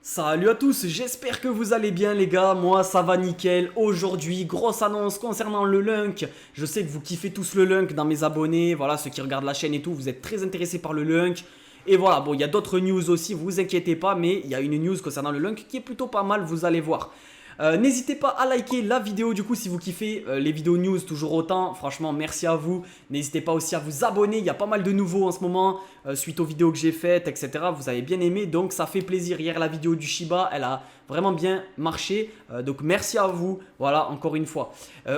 Salut à tous, j'espère que vous allez bien les gars, moi ça va nickel. Aujourd'hui, grosse annonce concernant le Lunk. Je sais que vous kiffez tous le Lunk dans mes abonnés, voilà, ceux qui regardent la chaîne et tout, vous êtes très intéressés par le Lunk. Et voilà, bon, il y a d'autres news aussi, vous inquiétez pas, mais il y a une news concernant le Lunk qui est plutôt pas mal, vous allez voir. N'hésitez pas à liker la vidéo du coup si vous kiffez les vidéos news toujours autant. Franchement merci à vous. N'hésitez pas aussi à vous abonner. Il y a pas mal de nouveaux en ce moment suite aux vidéos que j'ai faites etc. Vous avez bien aimé donc ça fait plaisir. Hier la vidéo du Shiba elle a vraiment bien marché. Donc merci à vous. Voilà encore une fois.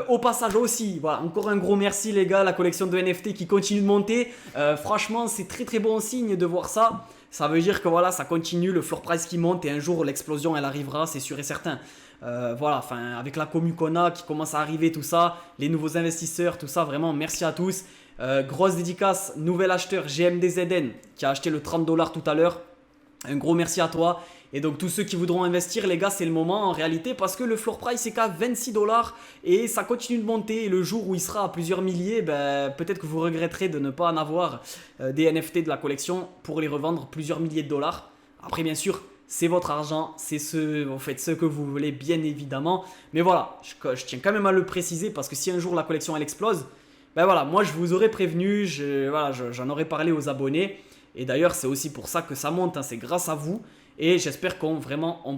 Au passage aussi voilà encore un gros merci les gars. La collection de NFT qui continue de monter. Franchement c'est très très bon signe de voir ça. Ça veut dire que voilà, ça continue, le floor price qui monte et un jour l'explosion elle arrivera, c'est sûr et certain. Voilà, enfin avec la commu qu'on a qui commence à arriver, tout ça, les nouveaux investisseurs, tout ça, vraiment merci à tous. Grosse dédicace, nouvel acheteur GMDZN qui a acheté le 30$ tout à l'heure. Un gros merci à toi. Et donc tous ceux qui voudront investir, les gars, c'est le moment en réalité parce que le floor price est qu'à 26$ et ça continue de monter. Et le jour où il sera à plusieurs milliers, ben, peut-être que vous regretterez de ne pas en avoir des NFT de la collection pour les revendre plusieurs milliers de dollars. Après, bien sûr, c'est votre argent, vous faites ce que vous voulez, bien évidemment. Mais voilà, je tiens quand même à le préciser parce que si un jour la collection elle explose, ben voilà, moi je vous aurais prévenu, j'en aurais parlé aux abonnés. Et d'ailleurs, c'est aussi pour ça que ça monte, hein, c'est grâce à vous. Et j'espère qu'on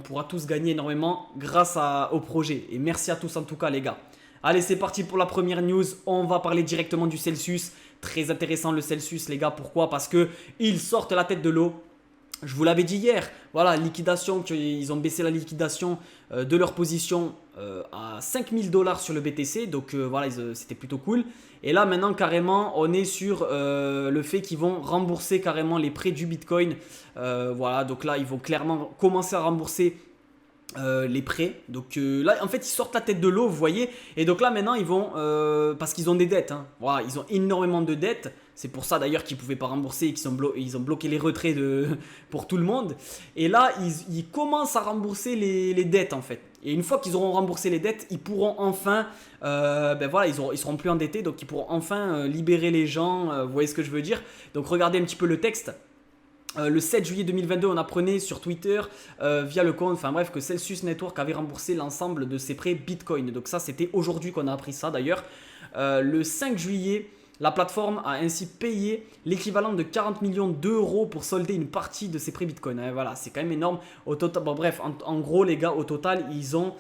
pourra tous gagner énormément grâce au projet. Et merci à tous en tout cas les gars. Allez, c'est parti pour la première news. On va parler directement du Celsius. Très intéressant le Celsius les gars. Pourquoi? Parce que ils sortent la tête de l'eau. Je vous l'avais dit hier, voilà, liquidation, ils ont baissé la liquidation de leur position à 5000$ sur le BTC, donc voilà, c'était plutôt cool. Et là maintenant carrément, on est sur le fait qu'ils vont rembourser carrément les prêts du Bitcoin. Voilà, donc là ils vont clairement commencer à rembourser les prêts. Donc là en fait ils sortent la tête de l'eau, vous voyez. Et donc là maintenant ils vont, parce qu'ils ont des dettes, hein. Voilà, ils ont énormément de dettes. C'est pour ça d'ailleurs qu'ils ne pouvaient pas rembourser et qu'ils ont bloqué les retraits pour tout le monde. Et là ils commencent à rembourser les dettes en fait. Et une fois qu'ils auront remboursé les dettes, ils pourront enfin, ben voilà, ils seront plus endettés. Donc ils pourront enfin libérer les gens, vous voyez ce que je veux dire. Donc regardez un petit peu le texte. Le 7 juillet 2022, on apprenait sur Twitter via le compte, enfin bref, que Celsius Network avait remboursé l'ensemble de ses prêts Bitcoin. Donc ça, c'était aujourd'hui qu'on a appris ça d'ailleurs. Le 5 juillet, la plateforme a ainsi payé l'équivalent de 40 millions d'euros pour solder une partie de ses prêts Bitcoin. Voilà, c'est quand même énorme. Au total, bon, bref, en gros, les gars, au total, ils ont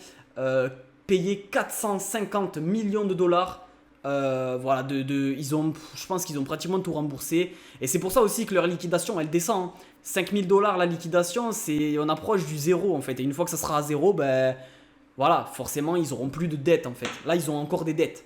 payé 450 millions de dollars. Voilà, je pense qu'ils ont pratiquement tout remboursé. Et c'est pour ça aussi que leur liquidation, elle descend. 5000$ la liquidation, on approche du zéro en fait. Et une fois que ça sera à zéro, ben voilà, forcément, ils auront plus de dettes en fait. Là, ils ont encore des dettes.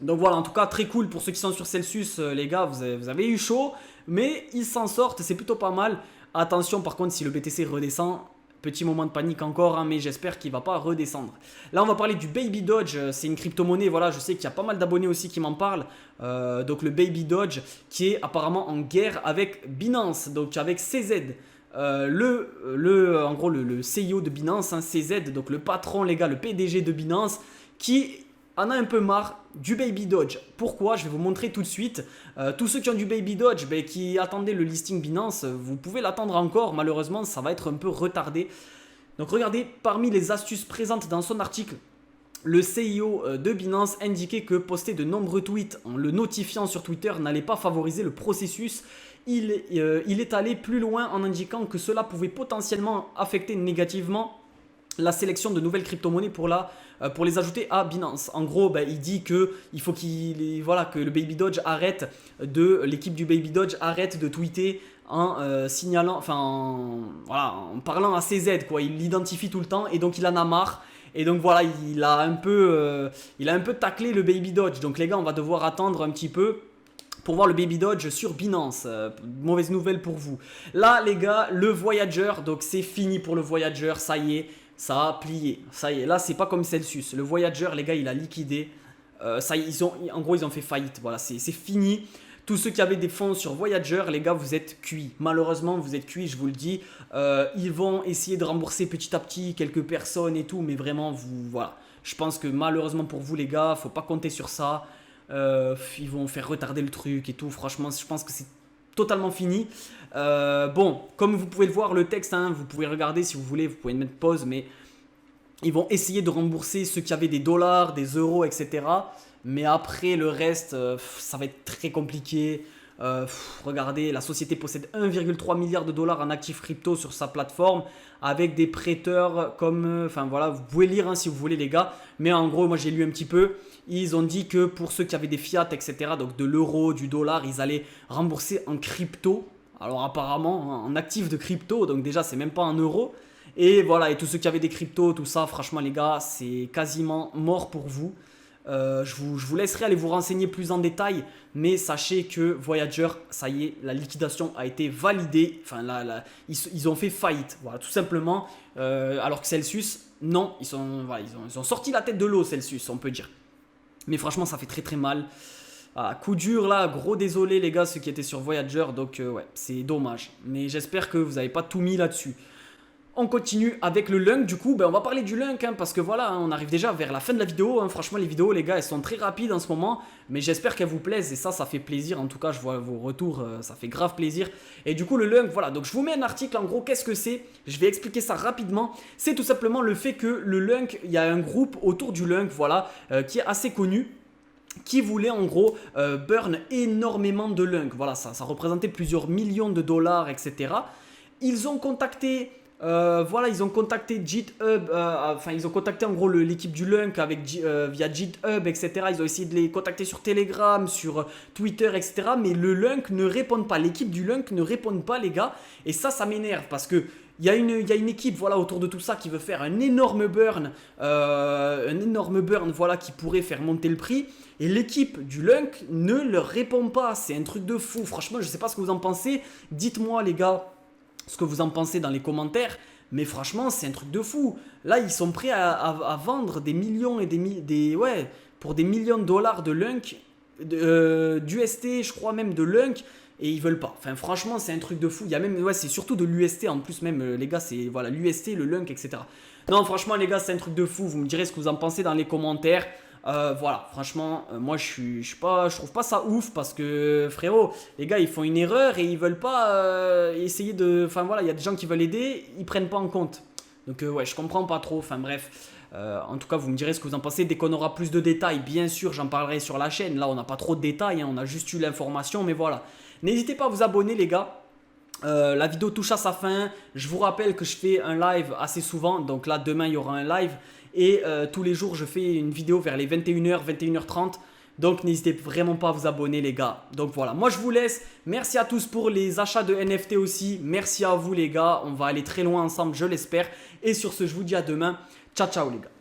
Donc voilà, en tout cas, très cool pour ceux qui sont sur Celsius, les gars, vous avez eu chaud, mais ils s'en sortent, c'est plutôt pas mal. Attention par contre, si le BTC redescend, petit moment de panique encore, hein, mais j'espère qu'il ne va pas redescendre. Là, on va parler du Baby Doge, c'est une crypto-monnaie, voilà, je sais qu'il y a pas mal d'abonnés aussi qui m'en parlent. Donc le Baby Doge qui est apparemment en guerre avec Binance, donc avec CZ. En gros, le CEO de Binance, hein, CZ, donc le patron, les gars, le PDG de Binance, qui en a un peu marre du Baby Doge. Pourquoi? Je vais vous montrer tout de suite. Tous ceux qui ont du Baby Doge, qui attendaient le listing Binance, vous pouvez l'attendre encore. Malheureusement, ça va être un peu retardé. Donc regardez, parmi les astuces présentes dans son article, le CEO de Binance indiquait que poster de nombreux tweets en le notifiant sur Twitter n'allait pas favoriser le processus. Il est allé plus loin en indiquant que cela pouvait potentiellement affecter négativement la sélection de nouvelles crypto-monnaies pour les ajouter à Binance. En gros, il dit qu'il faut que le Baby Doge l'équipe du Baby Doge arrête de tweeter en signalant, en parlant à CZ, quoi. Il l'identifie tout le temps et donc il en a marre. Et donc voilà, il a un peu taclé le Baby Doge. Donc les gars, on va devoir attendre un petit peu pour voir le Baby Doge sur Binance. Mauvaise nouvelle pour vous. Là les gars, le Voyager, donc c'est fini pour le Voyager, ça y est. Ça a plié, ça y est, là c'est pas comme Celsius. Le Voyager, les gars, il a liquidé. Ça y est, en gros, ils ont fait faillite. Voilà, c'est fini. Tous ceux qui avaient des fonds sur Voyager, les gars, vous êtes cuits. Malheureusement, vous êtes cuits, je vous le dis. Ils vont essayer de rembourser petit à petit quelques personnes et tout, mais vraiment, voilà. Je pense que malheureusement pour vous, les gars, faut pas compter sur ça. Ils vont faire retarder le truc et tout. Franchement, je pense que c'est totalement fini. Bon, comme vous pouvez le voir, le texte, hein, vous pouvez regarder si vous voulez, vous pouvez mettre pause, mais ils vont essayer de rembourser ceux qui avaient des dollars, des euros, etc. Mais après, le reste, ça va être très compliqué. Regardez, la société possède 1,3 milliard de dollars en actifs crypto sur sa plateforme avec des prêteurs comme... Enfin voilà, vous pouvez lire hein, si vous voulez les gars. Mais en gros, moi j'ai lu un petit peu. Ils ont dit que pour ceux qui avaient des fiat, etc., donc de l'euro, du dollar, ils allaient rembourser en crypto. Alors apparemment, en actifs de crypto, donc déjà c'est même pas en euros. Et voilà, et tous ceux qui avaient des cryptos, tout ça, franchement les gars, c'est quasiment mort pour vous. Je vous laisserai aller vous renseigner plus en détail, mais sachez que Voyager, ça y est, la liquidation a été validée. Enfin, ils ont fait faillite, voilà, tout simplement. Alors que Celsius, non, ils ont sorti la tête de l'eau, Celsius, on peut dire. Mais franchement, ça fait très très mal. Ah, coup dur là, gros désolé les gars, ceux qui étaient sur Voyager, donc ouais, c'est dommage. Mais j'espère que vous n'avez pas tout mis là-dessus. On continue avec le Lunk, du coup, on va parler du Lunk, hein, parce que voilà, hein, on arrive déjà vers la fin de la vidéo, hein. Franchement les vidéos les gars, elles sont très rapides en ce moment, mais j'espère qu'elles vous plaisent, et ça fait plaisir, en tout cas je vois vos retours, ça fait grave plaisir. Et du coup le Lunk, voilà, donc je vous mets un article, en gros, qu'est-ce que c'est? Je vais expliquer ça rapidement. C'est tout simplement le fait que le Lunk, il y a un groupe autour du Lunk, voilà, qui est assez connu, qui voulait en gros burn énormément de Lunk, voilà, ça représentait plusieurs millions de dollars, etc. Ils ont contacté... voilà, ils ont contacté GitHub, enfin ils ont contacté en gros l'équipe du Lunk via GitHub, etc. Ils ont essayé de les contacter sur Telegram, sur Twitter, etc. Mais le Lunk ne répond pas, l'équipe du Lunk ne répond pas les gars. Et ça m'énerve parce que il y a une équipe voilà, autour de tout ça qui veut faire un énorme burn, voilà, qui pourrait faire monter le prix. Et l'équipe du Lunk ne leur répond pas, c'est un truc de fou. Franchement, je sais pas ce que vous en pensez, dites-moi les gars ce que vous en pensez dans les commentaires, mais franchement c'est un truc de fou. Là ils sont prêts à vendre des millions et ouais, pour des millions de dollars de Lunk, d'UST je crois même de Lunk, et ils veulent pas. Enfin franchement c'est un truc de fou. Il y a même, ouais, c'est surtout de l'UST en plus même les gars, c'est voilà l'UST, le Lunk, etc. Non franchement les gars c'est un truc de fou, vous me direz ce que vous en pensez dans les commentaires. Voilà, franchement, moi je trouve pas ça ouf parce que frérot, les gars ils font une erreur et ils veulent pas essayer de. Enfin voilà, il y a des gens qui veulent aider, ils prennent pas en compte. Donc ouais, je comprends pas trop. Enfin bref, en tout cas, vous me direz ce que vous en pensez. Dès qu'on aura plus de détails, bien sûr, j'en parlerai sur la chaîne. Là, on n'a pas trop de détails, hein, on a juste eu l'information, mais voilà. N'hésitez pas à vous abonner, les gars. La vidéo touche à sa fin. Je vous rappelle que je fais un live assez souvent. Donc là, demain, il y aura un live. Et tous les jours, je fais une vidéo vers les 21h, 21h30. Donc n'hésitez vraiment pas à vous abonner les gars. Donc voilà, moi je vous laisse. Merci à tous pour les achats de NFT aussi. Merci à vous les gars. On va aller très loin ensemble, je l'espère. Et sur ce, je vous dis à demain. Ciao, ciao les gars.